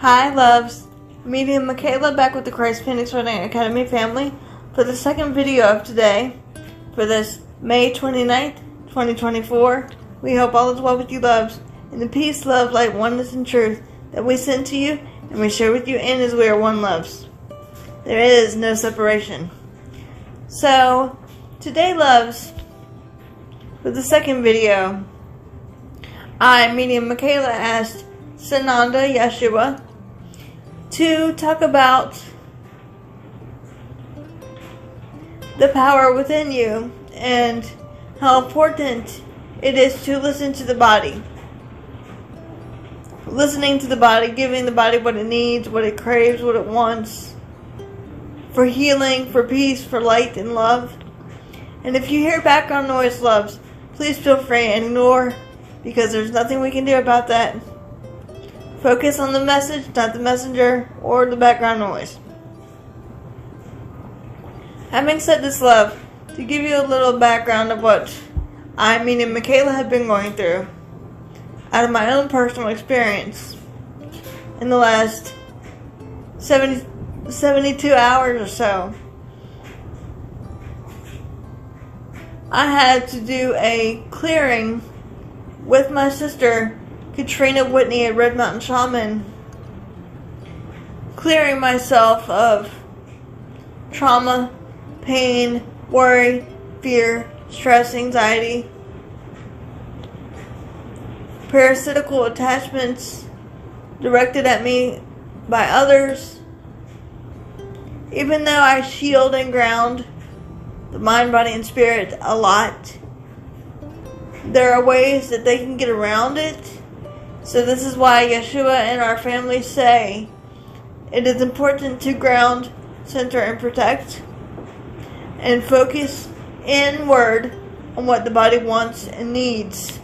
Hi, loves. Media and Michaela back with the Christ Phoenix Running Academy family for the second video of today for this May 29th, 2024. We hope all is well with you, loves, and the peace, love, light, oneness, and truth that we send to you and we share with you in as we are one, loves. There is no separation. So, today, loves, for the second video, I, Media and Michaela, asked Sananda Yeshua to talk about the power within you and how important it is to listen to the body. Listening to the body, giving the body what it needs, what it craves, what it wants, for healing, for peace, for light and love. And if you hear background noise, loves, please feel free and ignore, because there's nothing we can do about that. Focus on the message, not the messenger or the background noise. Having said this, love, to give you a little background of what I, Media and Michaela, have been going through out of my own personal experience in the last 72 hours or so. I had to do a clearing with my sister Katrina Whitney at Red Mountain Shaman, clearing myself of trauma, pain, worry, fear, stress, anxiety, parasitical attachments directed at me by others. Even though I shield and ground the mind, body, and spirit a lot, there are ways that they can get around it. So this is why Yeshua and our family say it is important to ground, center, and protect, and focus inward on what the body wants and needs.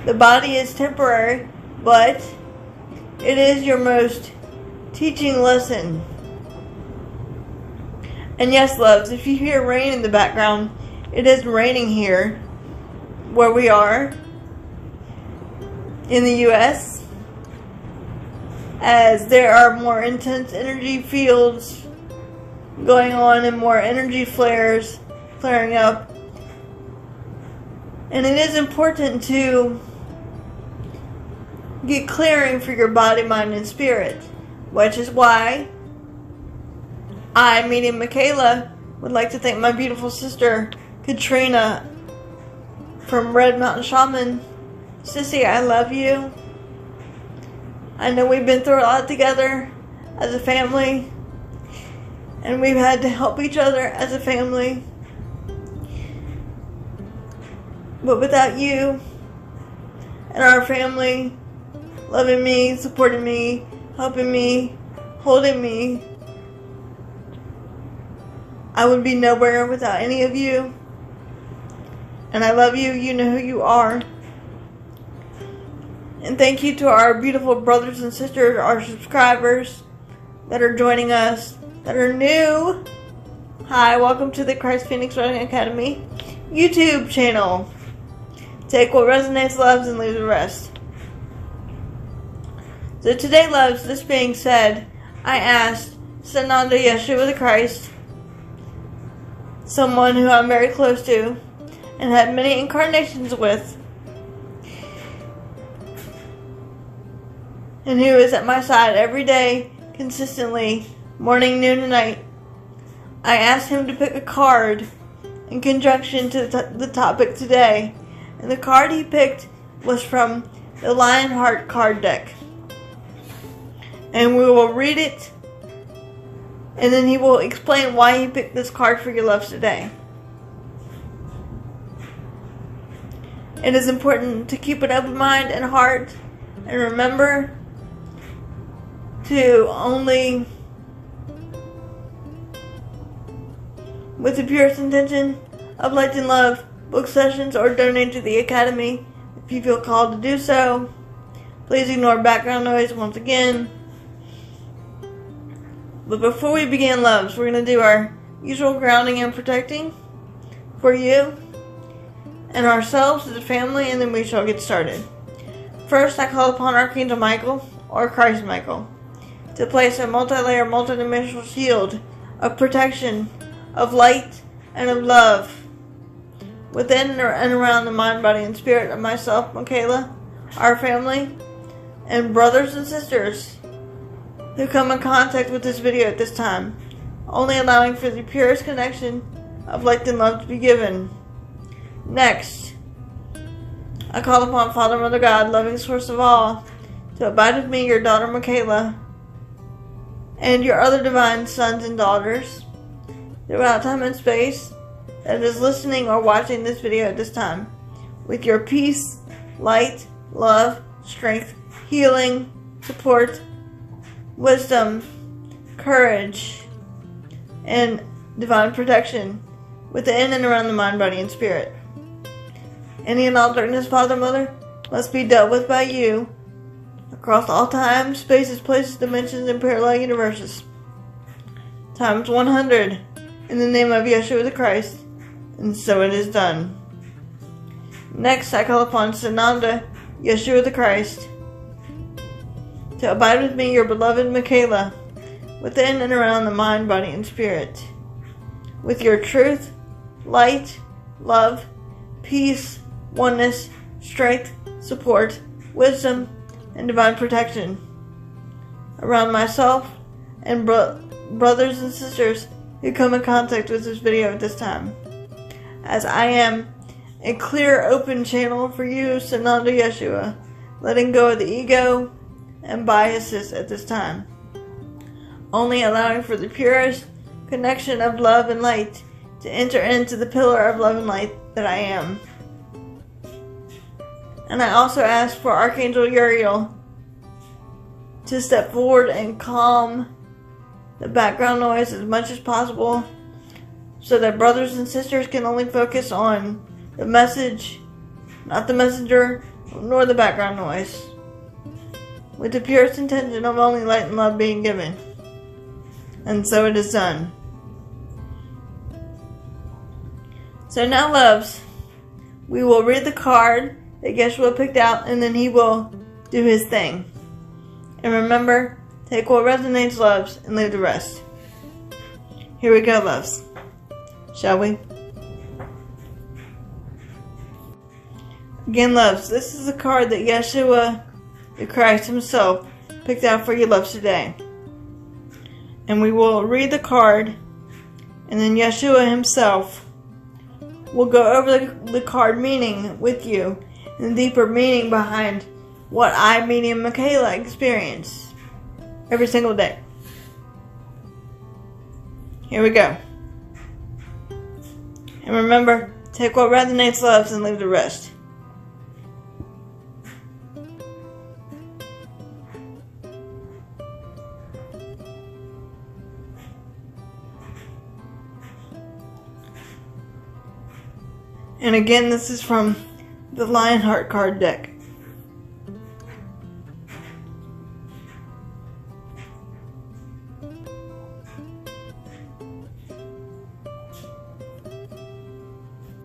The body is temporary, but it is your most teaching lesson. And yes, loves, if you hear rain in the background, it is raining here where we are in the U.S., as there are more intense energy fields going on and more energy flares flaring up. And it is important to get clearing for your body, mind, and spirit, which is why I, Media and Michaela, would like to thank my beautiful sister Katrina from Red Mountain Shaman. Sissy, I love you. I know we've been through a lot together as a family, and we've had to help each other as a family. But without you and our family loving me, supporting me, helping me, holding me, I would be nowhere without any of you. And I love you. You know who you are. And thank you to our beautiful brothers and sisters, our subscribers that are joining us, that are new. Hi, welcome to the Christ Phoenix Running Academy YouTube channel. Take what resonates, loves, and leave the rest. So today, loves, this being said, I asked Sananda Yeshua the Christ, someone who I'm very close to and had many incarnations with, and who is at my side every day, consistently, morning, noon, and night. I asked him to pick a card in conjunction to the topic today, and the card he picked was from the Lionheart card deck. And we will read it, and then he will explain why he picked this card for your loves today. It is important to keep an open mind and heart, and remember to only, with the purest intention of light and love, book sessions or donate to the Academy if you feel called to do so. Please ignore background noise once again. But before we begin, loves, we're going to do our usual grounding and protecting for you and ourselves as a family, and then we shall get started. First, I call upon Archangel Michael, or Christ Michael, to place a multi-layer, multi-dimensional shield of protection, of light, and of love within and around the mind, body, and spirit of myself, Michaela, our family, and brothers and sisters who come in contact with this video at this time, only allowing for the purest connection of light and love to be given. Next, I call upon Father, Mother, God, loving source of all, to abide with me, your daughter Michaela, and your other divine sons and daughters throughout time and space that is listening or watching this video at this time, with your peace, light, love, strength, healing, support, wisdom, courage, and divine protection within and around the mind, body, and spirit. Any and all darkness, Father, Mother, must be dealt with by you across all time, spaces, places, dimensions, and parallel universes. Times 100 in the name of Yeshua the Christ, and so it is done. Next, I call upon Sananda, Yeshua the Christ, to abide with me, your beloved Michaela, within and around the mind, body, and spirit, with your truth, light, love, peace, oneness, strength, support, wisdom, and divine protection around myself and brothers and sisters who come in contact with this video at this time, as I am a clear, open channel for you, Sananda Yeshua, letting go of the ego and biases at this time, only allowing for the purest connection of love and light to enter into the pillar of love and light that I am. And I also ask for Archangel Uriel to step forward and calm the background noise as much as possible, so that brothers and sisters can only focus on the message, not the messenger, nor the background noise, with the purest intention of only light and love being given. And so it is done. So now, loves, we will read the card that Yeshua picked out, and then he will do his thing. And remember, take what resonates, loves, and leave the rest. Here we go, loves. Shall we? Again, loves, this is the card that Yeshua, the Christ himself, picked out for you, loves, today. And we will read the card, and then Yeshua himself will go over the card meaning with you, and the deeper meaning behind what I, medium Michaela, experience every single day. Here we go. And remember, take what resonates, loves, and leave the rest. And again, this is from the Lionheart card deck.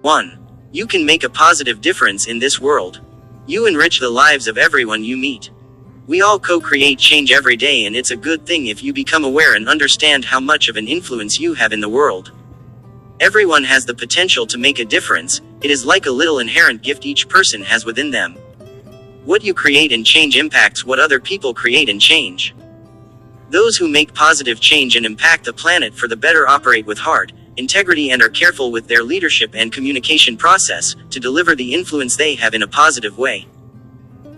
One, you can make a positive difference in this world. You enrich the lives of everyone you meet. We all co-create change every day, and it's a good thing if you become aware and understand how much of an influence you have in the world. Everyone has the potential to make a difference. It is like a little inherent gift each person has within them. What you create and change impacts what other people create and change. Those who make positive change and impact the planet for the better operate with heart, integrity, and are careful with their leadership and communication process to deliver the influence they have in a positive way.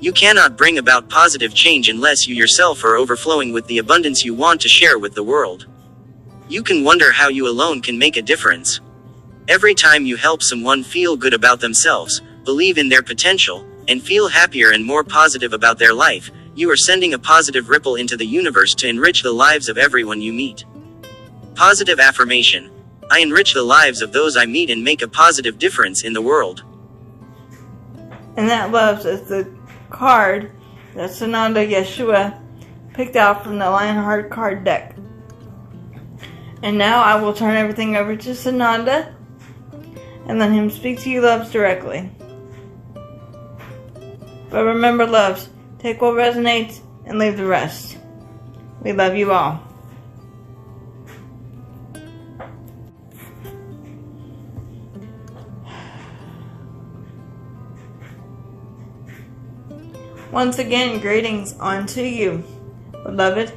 You cannot bring about positive change unless you yourself are overflowing with the abundance you want to share with the world. You can wonder how you alone can make a difference. Every time you help someone feel good about themselves, believe in their potential, and feel happier and more positive about their life, you are sending a positive ripple into the universe to enrich the lives of everyone you meet. Positive affirmation. I enrich the lives of those I meet and make a positive difference in the world. And that, loves, is the card that Sananda Yeshua picked out from the Lionheart card deck. And now I will turn everything over to Sananda and let him speak to you, loves, directly. But remember, loves, take what resonates and leave the rest. We love you all. Once again, greetings unto you, beloved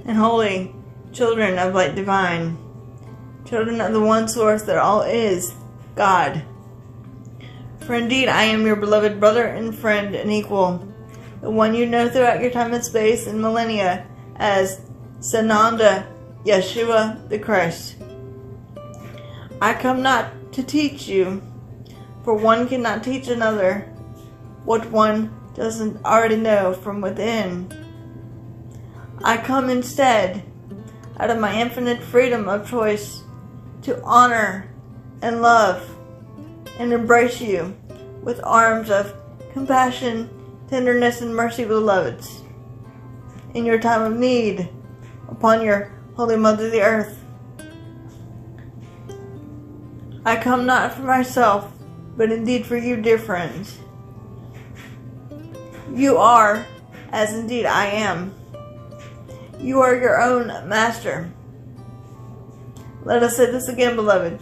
and holy children of light divine, children of the one source that all is, God. For indeed I am your beloved brother and friend and equal, the one you know throughout your time and space and millennia as Sananda Yeshua the Christ. I come not to teach you, for one cannot teach another what one doesn't already know from within. I come instead, out of my infinite freedom of choice, to honor and love and embrace you with arms of compassion, tenderness, and mercy, beloveds, in your time of need, upon your Holy Mother the Earth. I come not for myself, but indeed for you, dear friends. You are, as indeed I am. You are your own master. Let us say this again, beloved.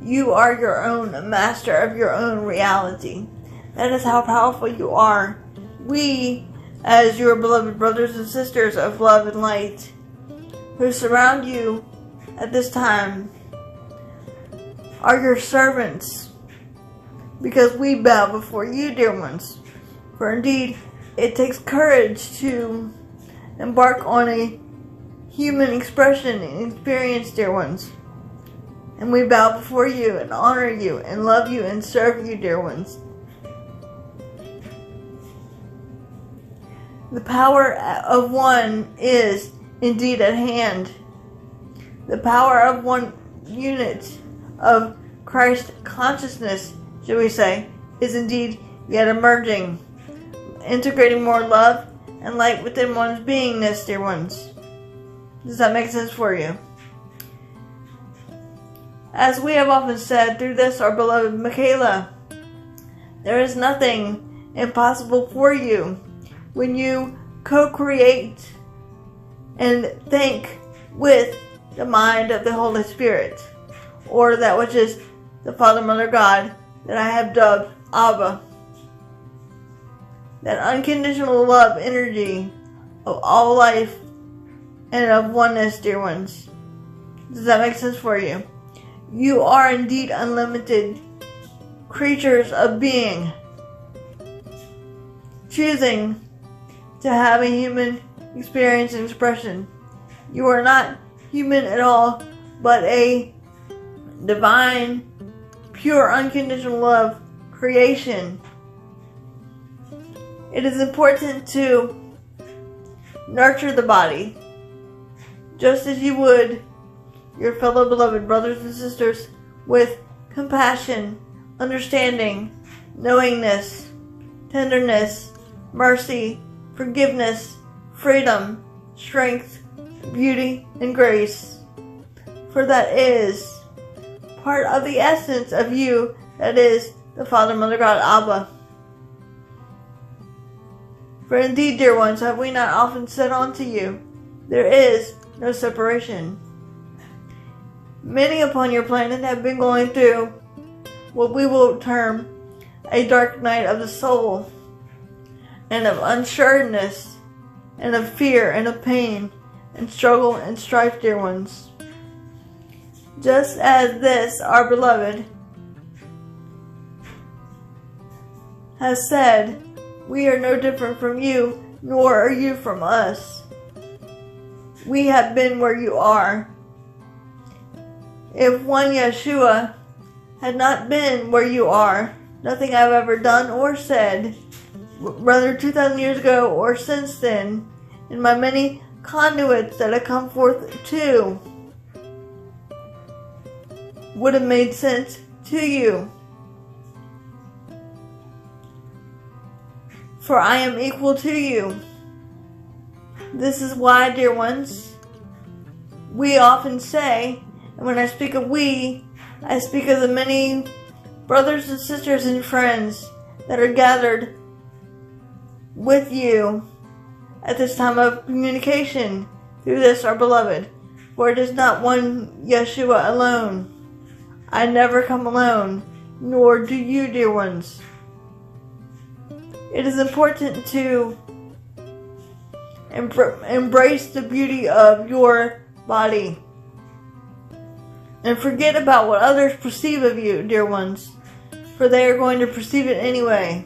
You are your own master of your own reality. That is how powerful you are. We, as your beloved brothers and sisters of love and light, who surround you at this time, are your servants, because we bow before you, dear ones. For indeed, it takes courage to embark on a human expression and experience, dear ones. And we bow before you and honor you and love you and serve you, dear ones. The power of one is indeed at hand. The power of one unit of Christ consciousness, shall we say, is indeed yet emerging, integrating more love and light within one's beingness, dear ones. Does that make sense for you? As we have often said through this, our beloved Michaela, there is nothing impossible for you when you co-create and think with the mind of the Holy Spirit, or that which is the Father, Mother, God, that I have dubbed Abba. That unconditional love energy of all life and of oneness, dear ones. Does that make sense for you? You are indeed unlimited creatures of being, choosing to have a human experience and expression. You are not human at all, but a divine, pure, unconditional love creation. It is important to nurture the body, just as you would your fellow beloved brothers and sisters, with compassion, understanding, knowingness, tenderness, mercy, forgiveness, freedom, strength, beauty, and grace. For that is part of the essence of you, that is the Father, Mother, God, Abba. For indeed, dear ones, have we not often said unto you, there is no separation. Many upon your planet have been going through what we will term a dark night of the soul, and of unsureness, and of fear, and of pain, and struggle, and strife, dear ones. Just as this, our beloved, has said, we are no different from you, nor are you from us. We have been where you are. If one Yeshua had not been where you are, nothing I've ever done or said, whether 2,000 years ago or since then, in my many conduits that have come forth too, would have made sense to you. For I am equal to you. This is why, dear ones, we often say, and when I speak of we, I speak of the many brothers and sisters and friends that are gathered with you at this time of communication through this our beloved. For it is not one Yeshua alone. I never come alone, nor do you, dear ones. It is important to embrace the beauty of your body and forget about what others perceive of you, dear ones, for they are going to perceive it anyway.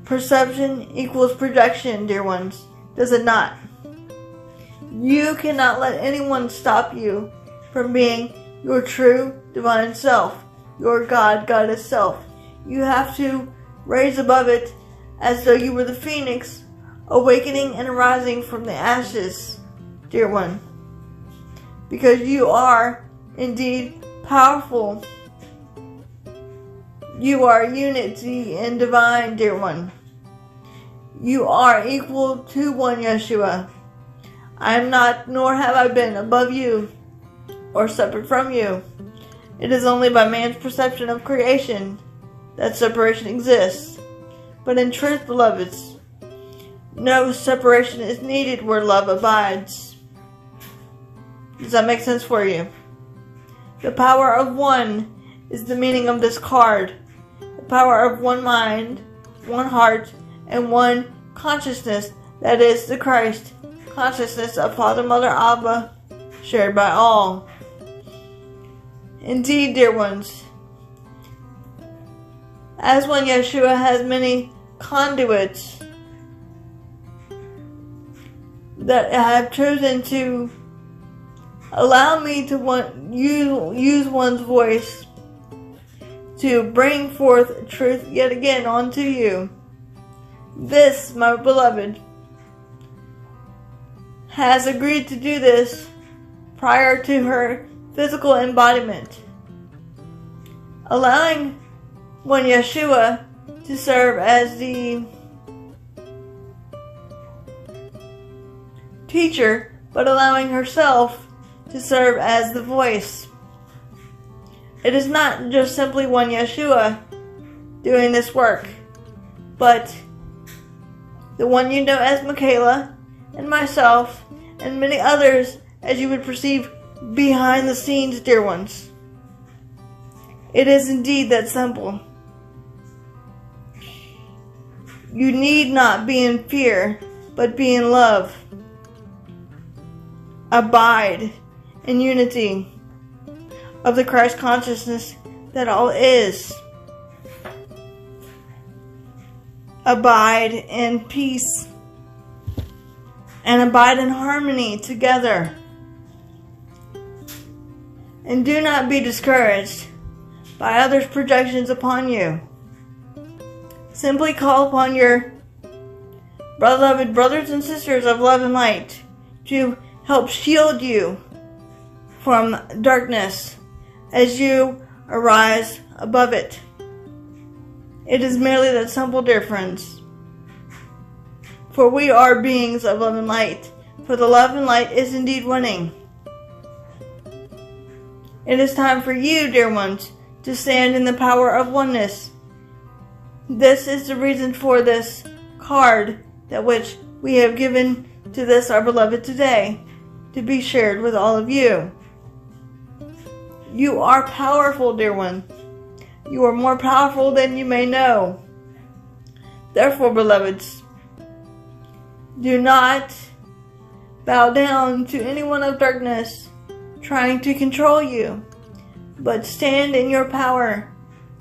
Perception equals projection, dear ones, does it not? You cannot let anyone stop you from being your true divine self, your goddess self. You have to raise above it as though you were the phoenix, awakening and arising from the ashes, dear one. Because you are indeed powerful. You are unity and divine, dear one. You are equal to one Yeshua. I am not, nor have I been, above you or separate from you. It is only by man's perception of creation that separation exists. But in truth, beloveds, no separation is needed where love abides. Does that make sense for you? The power of one is the meaning of this card. The power of one mind, one heart, and one consciousness, that is the Christ consciousness of Father, Mother, Abba, shared by all. Indeed, dear ones, as one Yeshua has many conduits that I have chosen to allow me to use one's voice to bring forth truth yet again onto you. This, my beloved, has agreed to do this prior to her physical embodiment, allowing one Yeshua to serve as the teacher, but allowing herself to serve as the voice. It is not just simply one Yeshua doing this work, but the one you know as Michaela, and myself, and many others as you would perceive behind the scenes, dear ones. It is indeed that simple. You need not be in fear, but be in love. Abide in unity of the Christ consciousness that all is. Abide in peace and abide in harmony together. And do not be discouraged by others' projections upon you. Simply call upon your beloved brothers and sisters of love and light to help shield you from darkness as you arise above it. It is merely that simple, dear friends. For we are beings of love and light, for the love and light is indeed winning. It is time for you, dear ones, to stand in the power of oneness. This is the reason for this card that which we have given to this our beloved today, to be shared with all of you. You are powerful, dear one. You are more powerful than you may know. Therefore, beloveds, do not bow down to anyone of darkness trying to control you, but stand in your power,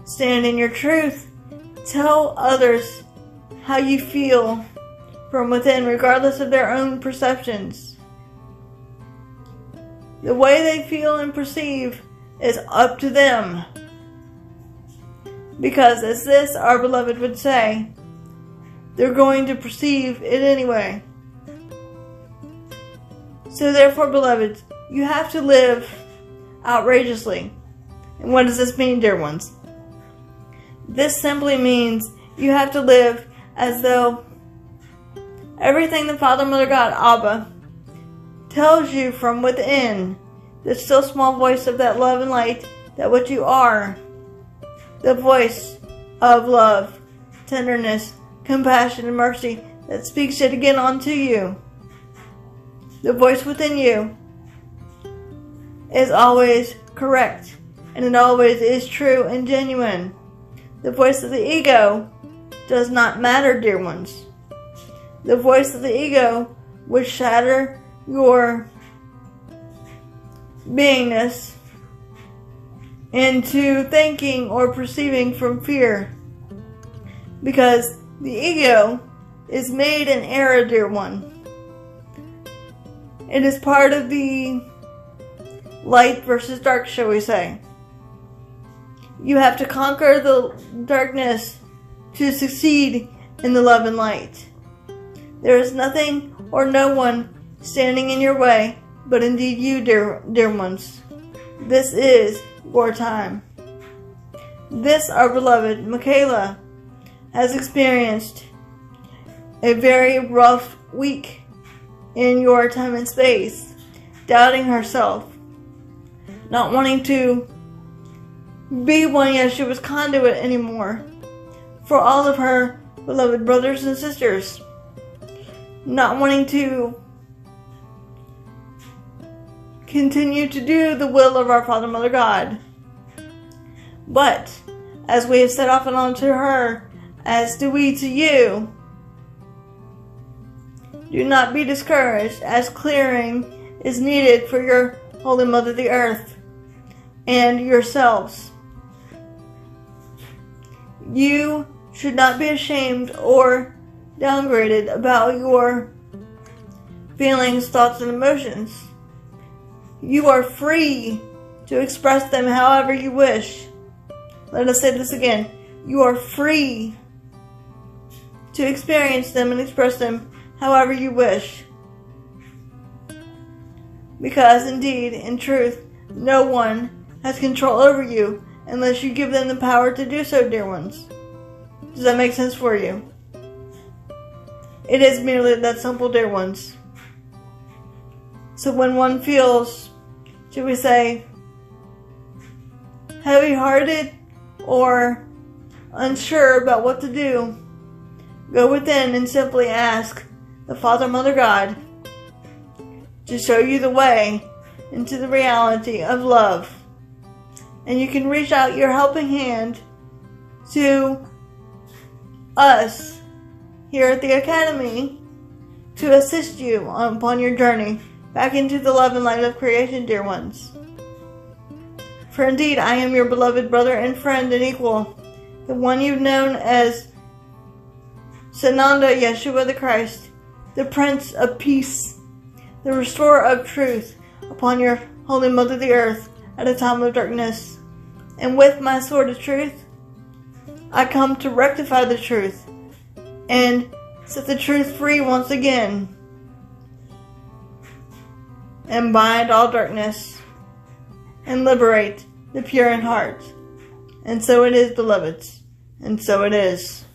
stand in your truth. Tell others how you feel from within, regardless of their own perceptions. The way they feel and perceive is up to them. Because as this our beloved would say, they're going to perceive it anyway. So therefore, beloveds, you have to live outrageously. And what does this mean, dear ones? This simply means you have to live as though everything the Father, Mother, God, Abba, tells you from within, the still small voice of that love and light, that what you are, the voice of love, tenderness, compassion, and mercy, that speaks it again unto you. The voice within you is always correct, and it always is true and genuine. The voice of the ego does not matter, dear ones. The voice of the ego would shatter your beingness into thinking or perceiving from fear, because the ego is made in error, dear one. It is part of the light versus dark, shall we say. You have to conquer the darkness to succeed in the love and light. There is nothing or no one standing in your way, but indeed you, dear ones. This is your time. This, our beloved Michaela, has experienced a very rough week in your time and space, doubting herself, not wanting to be one Yeshua's conduit anymore for all of her beloved brothers and sisters, not wanting to continue to do the will of our Father, Mother, God. But, as we have said off and on to her, as do we to you, do not be discouraged, as clearing is needed for your Holy Mother, the Earth, and yourselves. You should not be ashamed or downgraded about your feelings, thoughts, and emotions. You are free to express them however you wish. Let us say this again. You are free to experience them and express them however you wish. Because indeed, in truth, no one has control over you unless you give them the power to do so, dear ones. Does that make sense for you? It is merely that simple, dear ones. So when one feels, should we say, heavy-hearted or unsure about what to do, go within and simply ask the Father, Mother, God to show you the way into the reality of love. And you can reach out your helping hand to us here at the Academy to assist you upon your journey back into the love and light of creation, dear ones. For indeed, I am your beloved brother and friend and equal, the one you've known as Sananda Yeshua the Christ, the Prince of Peace, the Restorer of Truth upon your Holy Mother the Earth at a time of darkness. And with my sword of truth, I come to rectify the truth and set the truth free once again, and bind all darkness, and liberate the pure in heart. And so it is, beloveds, and so it is.